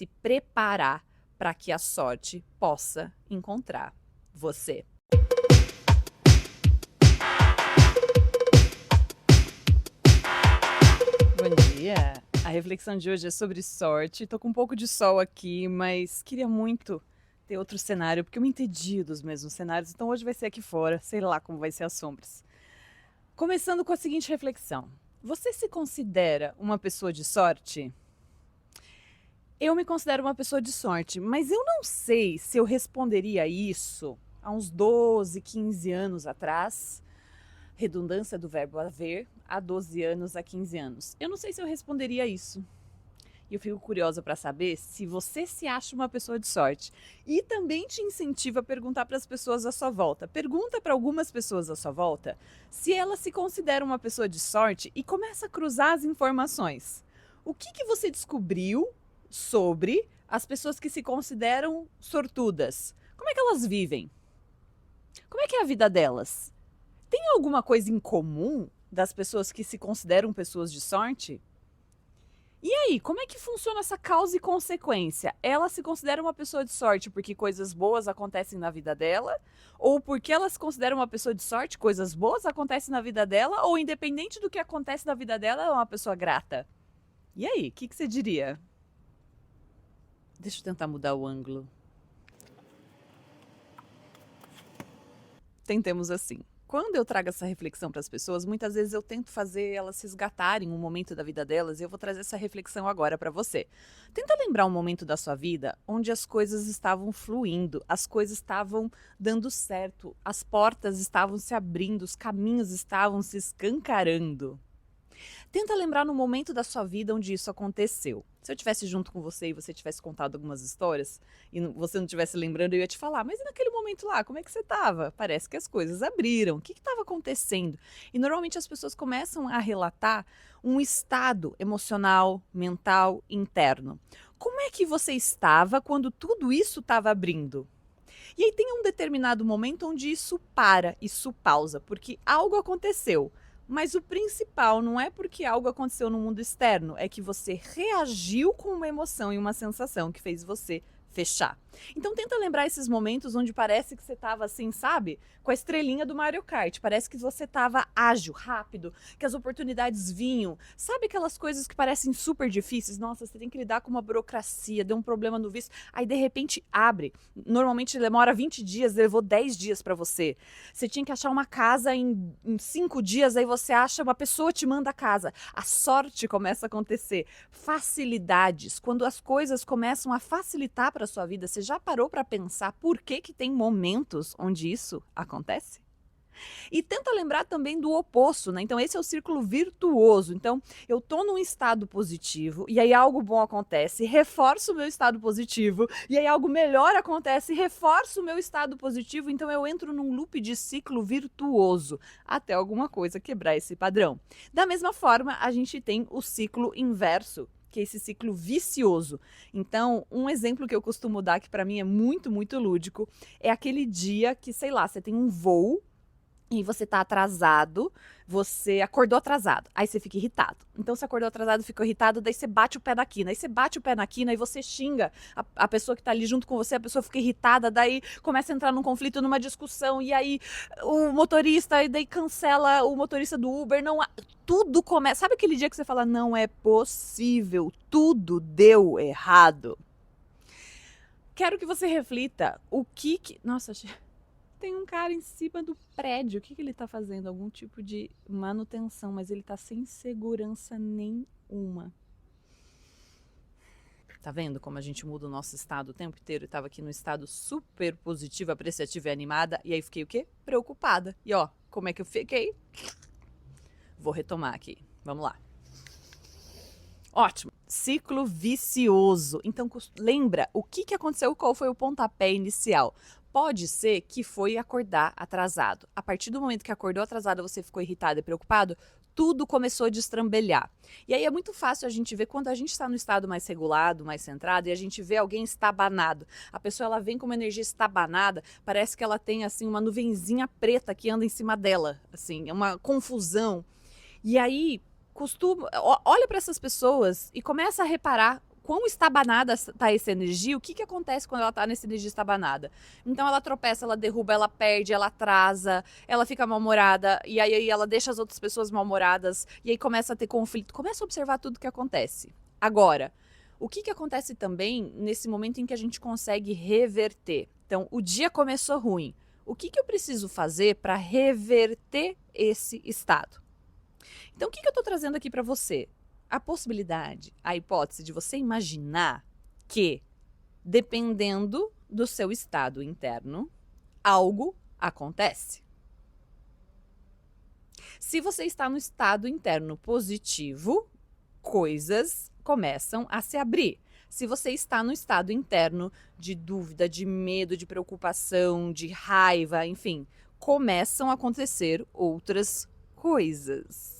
se preparar para que a sorte possa encontrar você. Bom dia! A reflexão de hoje é sobre sorte. Tô com um pouco de sol aqui, mas queria muito ter outro cenário, porque eu me entendi dos mesmos cenários, então hoje vai ser aqui fora, sei lá como vai ser as sombras. Começando com a seguinte reflexão: você se considera uma pessoa de sorte? Eu me considero uma pessoa de sorte, mas eu não sei se eu responderia isso há uns 12, 15 anos atrás. Redundância do verbo haver, há 12 anos, há 15 anos. Eu não sei se eu responderia isso. E eu fico curiosa para saber se você se acha uma pessoa de sorte. E também te incentiva a perguntar para as pessoas à sua volta. Pergunta para algumas pessoas à sua volta se elas se consideram uma pessoa de sorte e começa a cruzar as informações. O que você descobriu sobre as pessoas que se consideram sortudas? Como é que elas vivem? Como é que é a vida delas? Tem alguma coisa em comum das pessoas que se consideram pessoas de sorte? E aí, como é que funciona essa causa e consequência? Ela se considera uma pessoa de sorte porque coisas boas acontecem na vida dela? Ou porque ela se considera uma pessoa de sorte, coisas boas acontecem na vida dela? Ou independente do que acontece na vida dela, ela é uma pessoa grata? E aí, o que você diria? Deixa eu tentar mudar o ângulo. Tentemos assim. Quando eu trago essa reflexão para as pessoas, muitas vezes eu tento fazer elas resgatarem um momento da vida delas e eu vou trazer essa reflexão agora para você. Tenta lembrar um momento da sua vida onde as coisas estavam fluindo, as coisas estavam dando certo, as portas estavam se abrindo, os caminhos estavam se escancarando. Tenta lembrar no momento da sua vida onde isso aconteceu. Se eu estivesse junto com você e você tivesse contado algumas histórias e você não estivesse lembrando, eu ia te falar, mas e naquele momento lá, como é que você estava? Parece que as coisas abriram. O que estava acontecendo? E normalmente as pessoas começam a relatar um estado emocional, mental, interno. Como é que você estava quando tudo isso estava abrindo? E aí tem um determinado momento onde isso para, isso pausa, porque algo aconteceu. Mas o principal não é porque algo aconteceu no mundo externo, é que você reagiu com uma emoção e uma sensação que fez você fechar. Então tenta lembrar esses momentos onde parece que você estava assim, sabe? Com a estrelinha do Mario Kart. Parece que você estava ágil, rápido, que as oportunidades vinham. Sabe aquelas coisas que parecem super difíceis? Nossa, você tem que lidar com uma burocracia, deu um problema no visto, aí de repente abre. Normalmente demora 20 dias, levou 10 dias para você. Você tinha que achar uma casa em 5 dias, aí você acha, uma pessoa te manda a casa. A sorte começa a acontecer. Facilidades. Quando as coisas começam a facilitar para a sua vida, você já parou para pensar por que tem momentos onde isso acontece? E tenta lembrar também do oposto, né? Então esse é o círculo virtuoso. Então eu tô num estado positivo e aí algo bom acontece, reforço o meu estado positivo e aí algo melhor acontece, reforço o meu estado positivo. Então eu entro num loop de ciclo virtuoso até alguma coisa quebrar esse padrão. Da mesma forma, a gente tem o ciclo inverso, que é esse ciclo vicioso. Então, um exemplo que eu costumo dar, que para mim é muito, muito lúdico, é aquele dia que, sei lá, você tem um voo e você tá atrasado, você acordou atrasado, aí você fica irritado. Então você acordou atrasado, ficou irritado, daí você bate o pé na quina. Aí você bate o pé na quina e você xinga a pessoa que tá ali junto com você, a pessoa fica irritada, daí começa a entrar num conflito, numa discussão, e aí o motorista, e daí cancela o motorista do Uber, não, tudo começa. Sabe aquele dia que você fala, não é possível, tudo deu errado? Quero que você reflita o que... Nossa, tem um cara em cima do prédio. O que ele tá fazendo? Algum tipo de manutenção, mas ele tá sem segurança nenhuma. Tá vendo como a gente muda o nosso estado o tempo inteiro? Eu tava aqui no estado super positivo, apreciativa e animada, e aí fiquei o quê? Preocupada. E ó, como é que eu fiquei? Vou retomar aqui. Vamos lá. Ótimo. Ciclo vicioso. Então, lembra o que aconteceu? Qual foi o pontapé inicial? Pode ser que foi acordar atrasado. A partir do momento que acordou atrasado, você ficou irritado e preocupado, tudo começou a destrambelhar. E aí é muito fácil a gente ver quando a gente está no estado mais regulado, mais centrado, e a gente vê alguém estabanado. A pessoa ela vem com uma energia estabanada, parece que ela tem assim uma nuvenzinha preta que anda em cima dela, assim, é uma confusão. E aí olha para essas pessoas e começa a reparar quão estabanada está essa energia, o que, que acontece quando ela está nessa energia estabanada? Então ela tropeça, ela derruba, ela perde, ela atrasa, ela fica mal-humorada, e aí ela deixa as outras pessoas mal-humoradas, e aí começa a ter conflito, começa a observar tudo que acontece. Agora, o que, que acontece também nesse momento em que a gente consegue reverter? Então, o dia começou ruim. O que, que eu preciso fazer para reverter esse estado? Então, o que, que eu estou trazendo aqui para você? A possibilidade, a hipótese de você imaginar que, dependendo do seu estado interno, algo acontece. Se você está no estado interno positivo, coisas começam a se abrir. Se você está no estado interno de dúvida, de medo, de preocupação, de raiva, enfim, começam a acontecer outras coisas.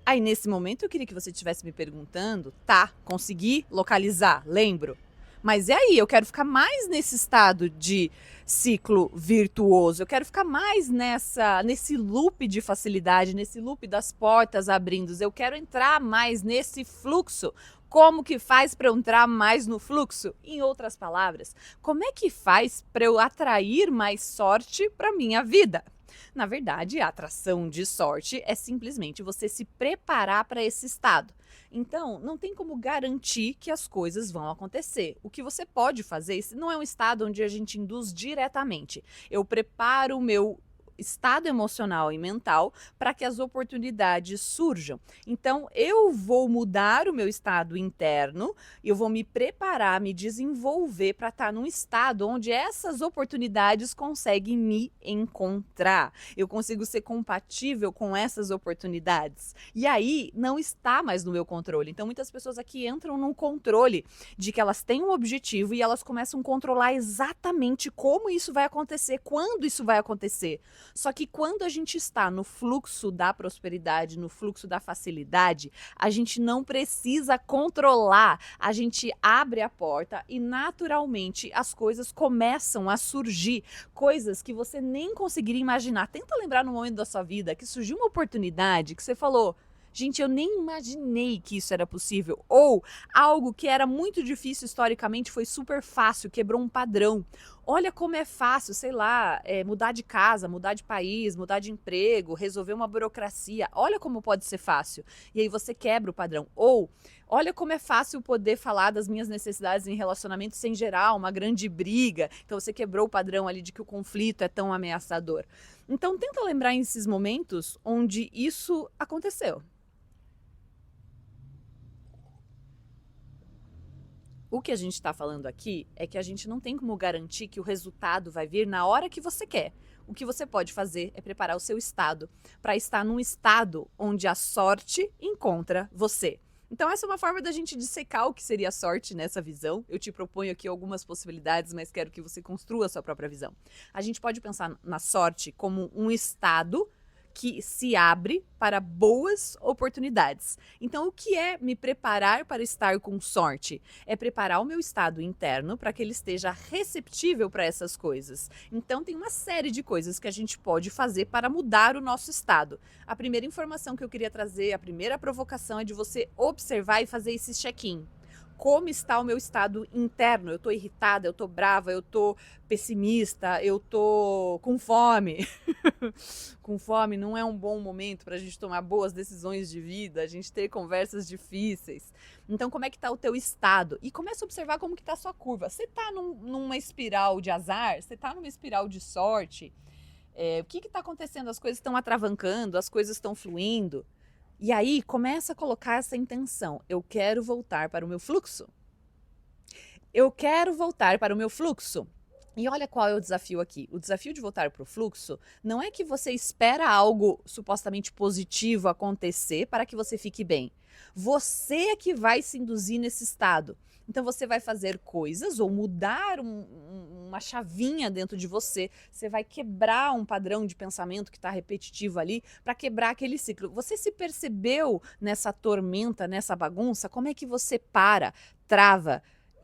Aí, nesse momento, eu queria que você estivesse me perguntando, tá, consegui localizar, lembro. Mas e aí, eu quero ficar mais nesse estado de ciclo virtuoso, eu quero ficar mais nesse loop de facilidade, nesse loop das portas abrindo, eu quero entrar mais nesse fluxo. Como que faz para eu entrar mais no fluxo? Em outras palavras, como é que faz para eu atrair mais sorte para minha vida? Na verdade, a atração de sorte é simplesmente você se preparar para esse estado. Então, não tem como garantir que as coisas vão acontecer. O que você pode fazer, esse não é um estado onde a gente induz diretamente. Eu preparo o meu estado emocional e mental para que as oportunidades surjam. Então, eu vou mudar o meu estado interno, eu vou me preparar, me desenvolver para estar num estado onde essas oportunidades conseguem me encontrar. Eu consigo ser compatível com essas oportunidades. E aí, não está mais no meu controle. Então, muitas pessoas aqui entram num controle de que elas têm um objetivo e elas começam a controlar exatamente como isso vai acontecer, quando isso vai acontecer. Só que quando a gente está no fluxo da prosperidade, no fluxo da facilidade, a gente não precisa controlar. A gente abre a porta e naturalmente as coisas começam a surgir. Coisas que você nem conseguiria imaginar. Tenta lembrar no momento da sua vida que surgiu uma oportunidade que você falou: gente, eu nem imaginei que isso era possível. Ou algo que era muito difícil historicamente foi super fácil, quebrou um padrão. Olha como é fácil, sei lá, mudar de casa, mudar de país, mudar de emprego, resolver uma burocracia. Olha como pode ser fácil. E aí você quebra o padrão. Ou olha como é fácil poder falar das minhas necessidades em relacionamento sem gerar uma grande briga. Então você quebrou o padrão ali de que o conflito é tão ameaçador. Então tenta lembrar esses momentos onde isso aconteceu. O que a gente está falando aqui é que a gente não tem como garantir que o resultado vai vir na hora que você quer. O que você pode fazer é preparar o seu estado para estar num estado onde a sorte encontra você. Então essa é uma forma da gente dissecar o que seria a sorte nessa visão. Eu te proponho aqui algumas possibilidades, mas quero que você construa a sua própria visão. A gente pode pensar na sorte como um estado que se abre para boas oportunidades. Então, o que é me preparar para estar com sorte? É preparar o meu estado interno para que ele esteja receptível para essas coisas. Então, tem uma série de coisas que a gente pode fazer para mudar o nosso estado. A primeira informação que eu queria trazer, a primeira provocação é de você observar e fazer esse check-in. Como está o meu estado interno? Eu estou irritada, eu estou brava, eu estou pessimista, eu estou com fome. Com fome não é um bom momento para a gente tomar boas decisões de vida, a gente ter conversas difíceis. Então, como é que está o teu estado? E começa a observar como que está a sua curva. Você está numa espiral de azar? Você está numa espiral de sorte? O que está acontecendo? As coisas estão atravancando, as coisas estão fluindo. E aí, começa a colocar essa intenção. Eu quero voltar para o meu fluxo. Eu quero voltar para o meu fluxo. E olha qual é o desafio aqui. O desafio de voltar para o fluxo não é que você espera algo supostamente positivo acontecer para que você fique bem. Você é que vai se induzir nesse estado. Então você vai fazer coisas ou mudar uma chavinha dentro de você. Você vai quebrar um padrão de pensamento que está repetitivo ali para quebrar aquele ciclo. Você se percebeu nessa tormenta, nessa bagunça? Como é que você para, trava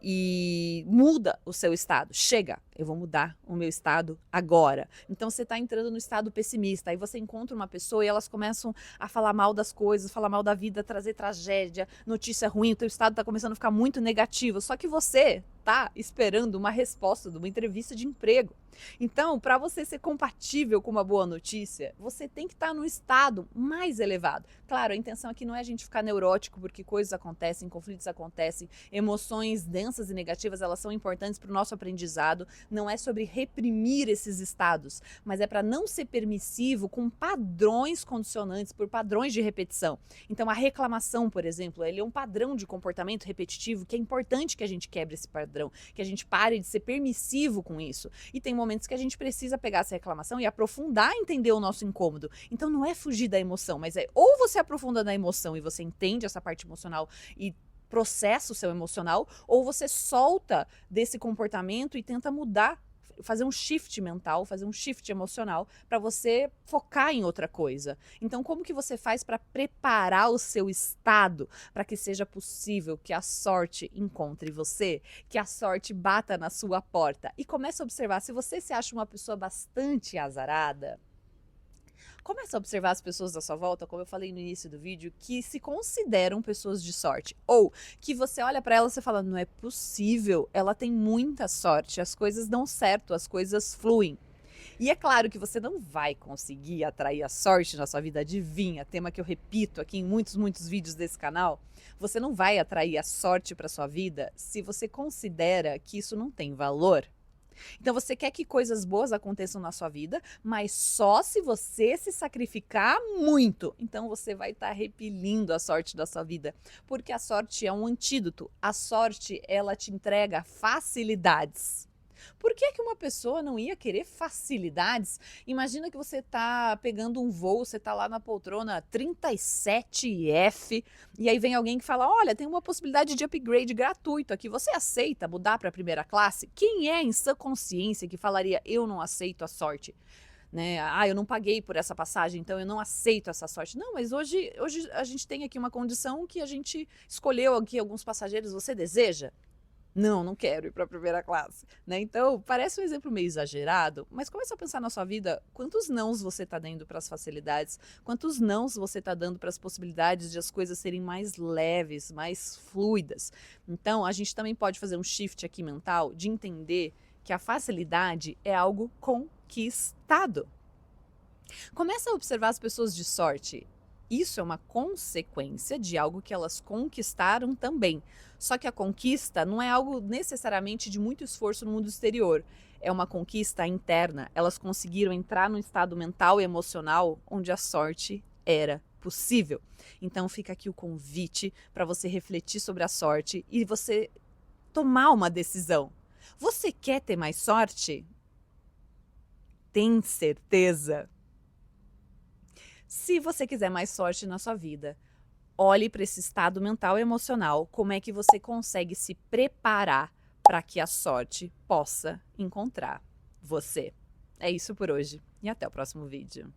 e muda o seu estado. Chega, eu vou mudar o meu estado agora. Então você está entrando no estado pessimista, aí você encontra uma pessoa e elas começam a falar mal das coisas, falar mal da vida, trazer tragédia, notícia ruim, o teu estado está começando a ficar muito negativo, só que você está esperando uma resposta de uma entrevista de emprego. Então, para você ser compatível com uma boa notícia, você tem que estar num estado mais elevado. Claro, a intenção aqui não é a gente ficar neurótico, porque coisas acontecem, conflitos acontecem, emoções densas e negativas, elas são importantes para o nosso aprendizado. Não é sobre reprimir esses estados, mas é para não ser permissivo com padrões condicionantes, por padrões de repetição. Então, a reclamação, por exemplo, ele é um padrão de comportamento repetitivo que é importante que a gente quebre esse padrão, que a gente pare de ser permissivo com isso. E tem momentos que a gente precisa pegar essa reclamação e aprofundar, entender o nosso incômodo. Então não é fugir da emoção, mas é ou você aprofunda na emoção e você entende essa parte emocional e processa o seu emocional, ou você solta desse comportamento e tenta mudar, fazer um shift mental, fazer um shift emocional para você focar em outra coisa. Então, como que você faz para preparar o seu estado para que seja possível que a sorte encontre você, que a sorte bata na sua porta? E comece a observar, se você se acha uma pessoa bastante azarada, começa a observar as pessoas à sua volta, como eu falei no início do vídeo, que se consideram pessoas de sorte. Ou que você olha para ela e você fala, não é possível, ela tem muita sorte, as coisas dão certo, as coisas fluem. E é claro que você não vai conseguir atrair a sorte na sua vida, adivinha, tema que eu repito aqui em muitos vídeos desse canal. Você não vai atrair a sorte para sua vida se você considera que isso não tem valor. Então você quer que coisas boas aconteçam na sua vida, mas só se você se sacrificar muito. Então você vai estar repelindo a sorte da sua vida, porque a sorte é um antídoto. A sorte, ela te entrega facilidades. Por que uma pessoa não ia querer facilidades? Imagina que você está pegando um voo, você está lá na poltrona 37F, e aí vem alguém que fala, olha, tem uma possibilidade de upgrade gratuito aqui, você aceita mudar para a primeira classe? Quem é em sã consciência que falaria, eu não aceito a sorte? Né? Ah, eu não paguei por essa passagem, então eu não aceito essa sorte. Não, mas hoje a gente tem aqui uma condição que a gente escolheu aqui alguns passageiros, você deseja? Não, não quero ir para a primeira classe, né? Então, parece um exemplo meio exagerado, mas começa a pensar na sua vida, quantos nãos você está dando para as facilidades, quantos nãos você está dando para as possibilidades de as coisas serem mais leves, mais fluidas. Então, a gente também pode fazer um shift aqui mental de entender que a facilidade é algo conquistado. Começa a observar as pessoas de sorte. Isso é uma consequência de algo que elas conquistaram também. Só que a conquista não é algo necessariamente de muito esforço no mundo exterior. É uma conquista interna. Elas conseguiram entrar num estado mental e emocional onde a sorte era possível. Então fica aqui o convite para você refletir sobre a sorte e você tomar uma decisão. Você quer ter mais sorte? Tem certeza? Se você quiser mais sorte na sua vida, olhe para esse estado mental e emocional, como é que você consegue se preparar para que a sorte possa encontrar você. É isso por hoje e até o próximo vídeo.